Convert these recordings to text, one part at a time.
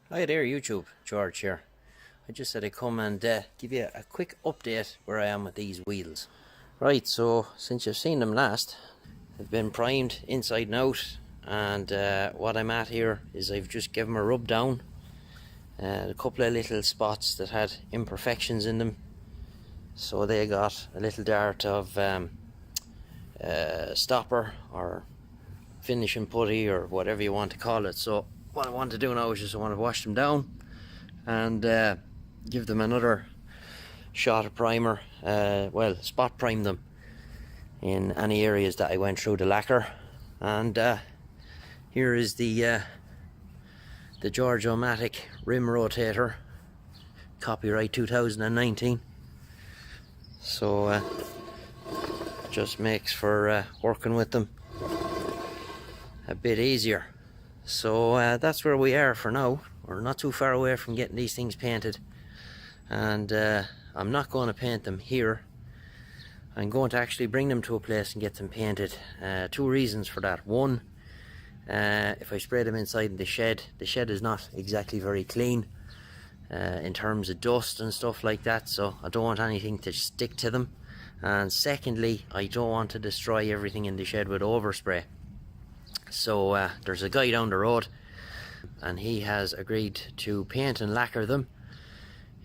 Hi there YouTube, George here. I just said I'd come and give you a quick update where I am with these wheels. Right, so since you've seen them last, they've been primed inside and out, and what I'm at here is I've just given them a rub down. A couple of little spots that had imperfections in them, so they got a little dart of stopper or finishing putty or whatever you want to call it. So what I want to do now is just I want to wash them down and give them another shot of primer. Well, spot prime them in any areas that I went through the lacquer. And here is the George-O-Matic rim rotator, copyright 2019. So just makes for working with them a bit easier. So that's where we are for now. We're not too far away from getting these things painted, and I'm not going to paint them here. I'm going to actually bring them to a place and get them painted. Two reasons for that. One, if I spray them inside the shed is not exactly very clean in terms of dust and stuff like that, so I don't want anything to stick to them. And secondly, I don't want to destroy everything in the shed with overspray. So there's a guy down the road, and he has agreed to paint and lacquer them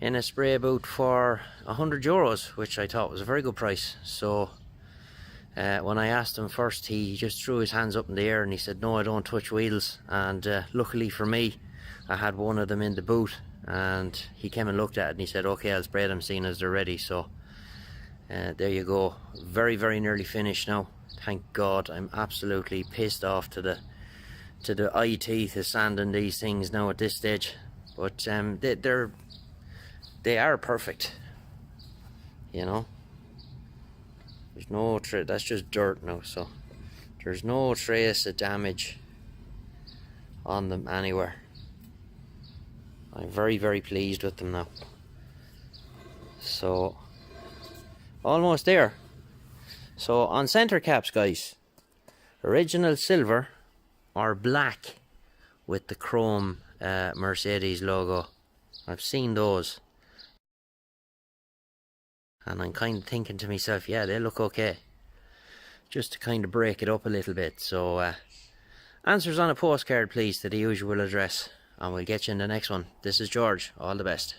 in a spray boot for €100, which I thought was a very good price. So when I asked him first, he just threw his hands up in the air and he said, "No, I don't touch wheels." And luckily for me, I had one of them in the boot, and he came and looked at it and he said, "Okay, I'll spray them seeing as they're ready." So there you go. Very, very nearly finished now. Thank God. I'm absolutely pissed off to the eye teeth of sanding these things now at this stage, but they are perfect. You know, there's no that's just dirt now, so there's no trace of damage on them anywhere. I'm very, very pleased with them now. So almost there. So on center caps, guys, original silver or black with the chrome Mercedes logo. I've seen those, and I'm kind of thinking to myself, yeah, they look okay, just to kind of break it up a little bit. So answers on a postcard please to the usual address, and we'll get you in the next one. This is George. All the best.